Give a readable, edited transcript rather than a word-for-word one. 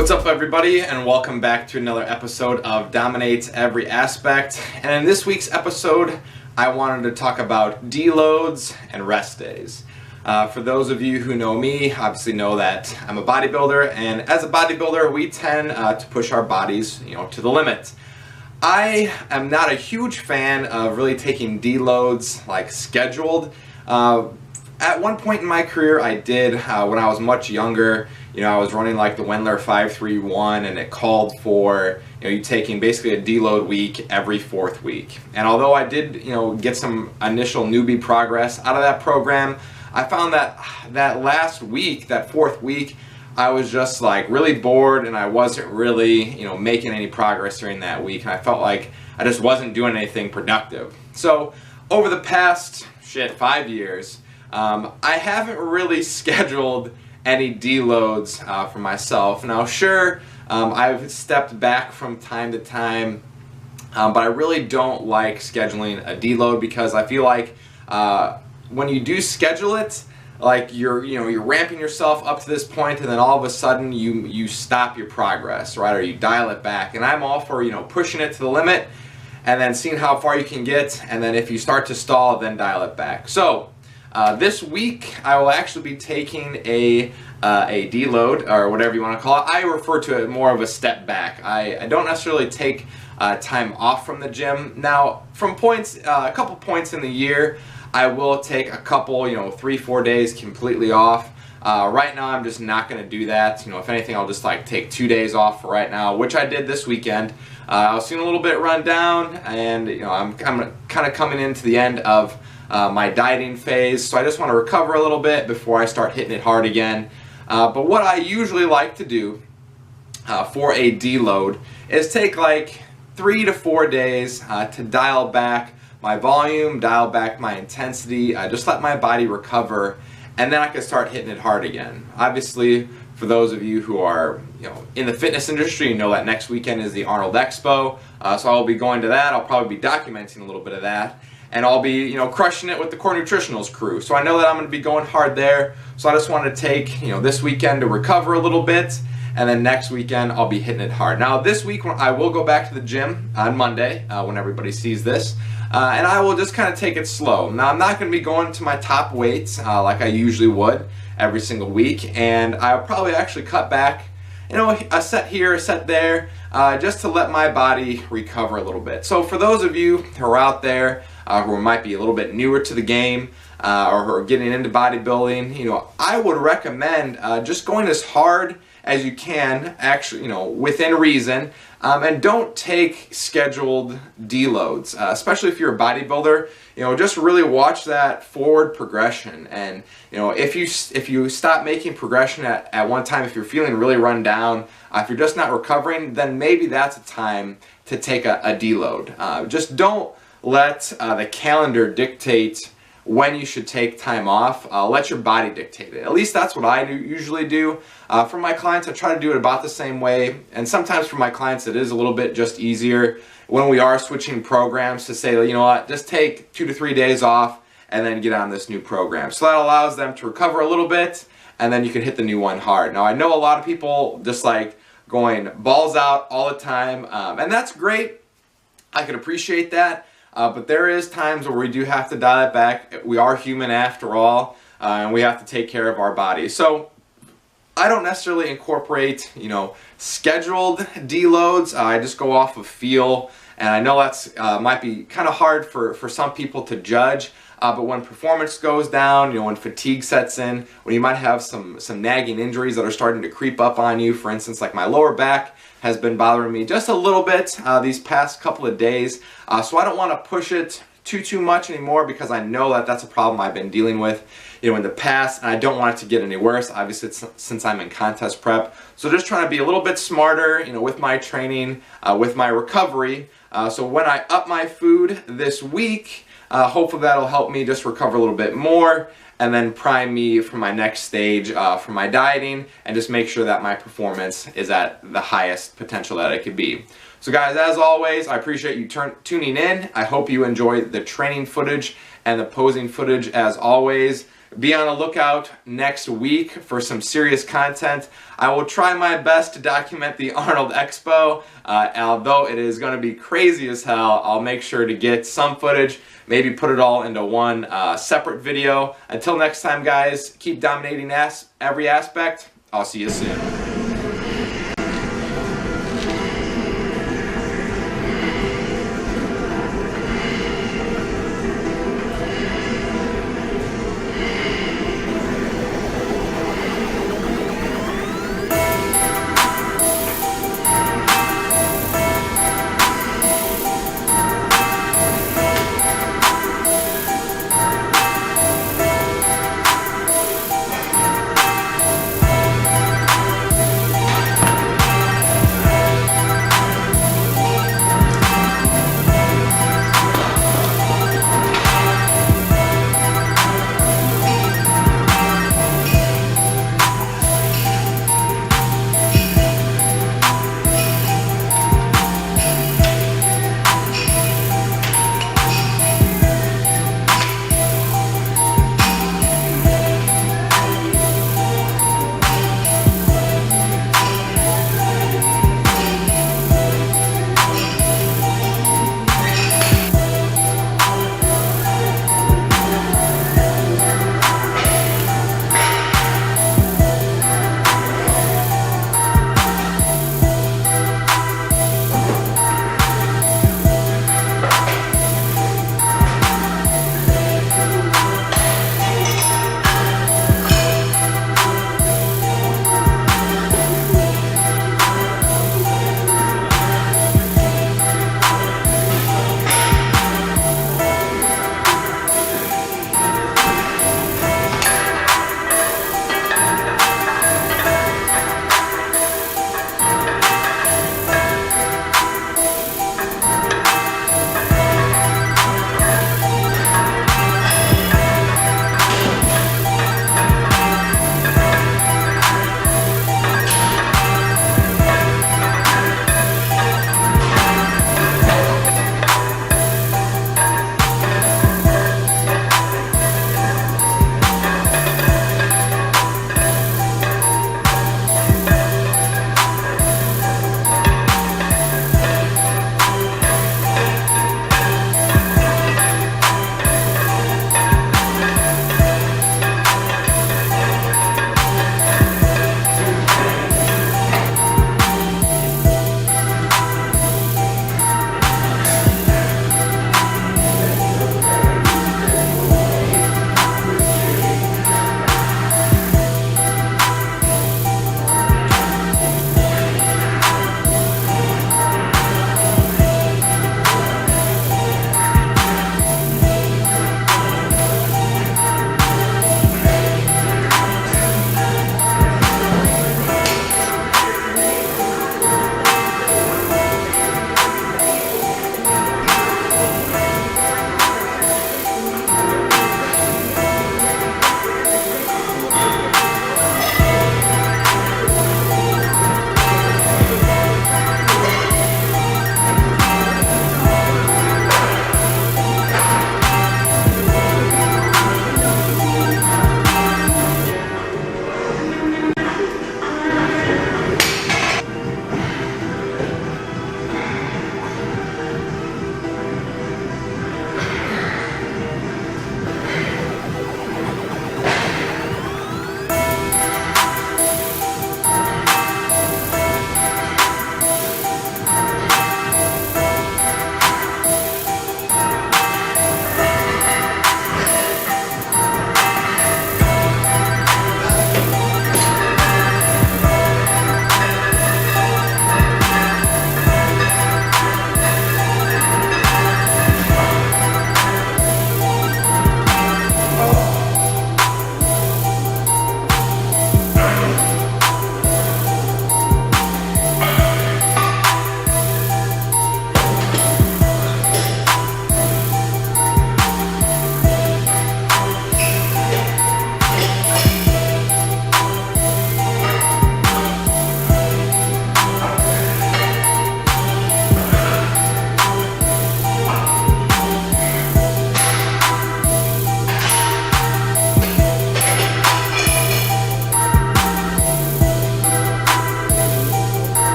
What's up, everybody, and welcome back to another episode of Dominates Every Aspect. And in this week's episode, I wanted to talk about deloads and rest days. For those of you who know me, obviously know that I'm a bodybuilder, and as a bodybuilder, we tend to push our bodies, to the limit. I am not a huge fan of really taking deloads like scheduled. At one point in my career, I did when I was much younger. I was running like the Wendler 531, and it called for you taking basically a deload week every fourth week. And although I did get some initial newbie progress out of that program, I found that last week, that fourth week, I was just like really bored, and I wasn't really making any progress during that week, and I felt like I just wasn't doing anything productive. So over the past 5 years, I haven't really scheduled any deloads for myself. Now sure, I've stepped back from time to time, but I really don't like scheduling a deload because I feel like when you do schedule it, like you're ramping yourself up to this point, and then all of a sudden you stop your progress, right? Or you dial it back. And I'm all for pushing it to the limit and then seeing how far you can get, and then if you start to stall, then dial it back. So this week I will actually be taking a deload, or whatever you want to call it. I refer to it more of a step back. I don't necessarily take time off from the gym. Now from a couple points in the year, I will take a couple, 3-4 days completely off. Right now I'm just not going to do that. If anything, I'll just like take 2 days off for right now, which I did this weekend. I was feeling a little bit run down, and I'm kind of coming into the end of my dieting phase, so I just want to recover a little bit before I start hitting it hard again. But what I usually like to do for a deload is take like 3 to 4 days to dial back my volume, dial back my intensity, just let my body recover, and then I can start hitting it hard again. Obviously, for those of you who are in the fitness industry, that next weekend is the Arnold Expo, so I'll be going to that. I'll probably be documenting a little bit of that, and I'll be crushing it with the Core Nutritionals crew. So I know that I'm going to be going hard there. So I just want to take this weekend to recover a little bit, and then next weekend I'll be hitting it hard. Now this week I will go back to the gym on Monday when everybody sees this, and I will just kind of take it slow. Now I'm not going to be going to my top weights like I usually would every single week, and I'll probably actually cut back a set here, a set there, just to let my body recover a little bit. So for those of you who are out there who might be a little bit newer to the game or who are getting into bodybuilding, I would recommend just going as hard as you can, actually, within reason, and don't take scheduled deloads, especially if you're a bodybuilder. Just really watch that forward progression, and if you stop making progression at one time, if you're feeling really run down, if you're just not recovering, then maybe that's a time to take a deload. Just don't let the calendar dictate when you should take time off. Let your body dictate it. At least that's what I usually do. For my clients, I try to do it about the same way, and sometimes for my clients it is a little bit just easier when we are switching programs to say, what, just take 2 to 3 days off and then get on this new program. So that allows them to recover a little bit, and then you can hit the new one hard. Now I know a lot of people just like going balls out all the time, and that's great. I can appreciate that. But there is times where we do have to dial it back. We are human after all, and we have to take care of our bodies. So I don't necessarily incorporate, scheduled deloads. I just go off of feel, and I know that's might be kind of hard for some people to judge. But when performance goes down, when fatigue sets in, when you might have some nagging injuries that are starting to creep up on you, for instance, like my lower back has been bothering me just a little bit these past couple of days. So I don't want to push it too much anymore, because I know that that's a problem I've been dealing with in the past, and I don't want it to get any worse, obviously, since I'm in contest prep. So just trying to be a little bit smarter with my training, with my recovery. So when I up my food this week, hopefully that'll help me just recover a little bit more, and then prime me for my next stage for my dieting, and just make sure that my performance is at the highest potential that it could be. So guys, as always, I appreciate you tuning in. I hope you enjoy the training footage and the posing footage as always. Be on the lookout next week for some serious content. I will try my best to document the Arnold Expo. Although it is going to be crazy as hell, I'll make sure to get some footage, maybe put it all into one separate video. Until next time, guys, keep dominating every aspect. I'll see you soon.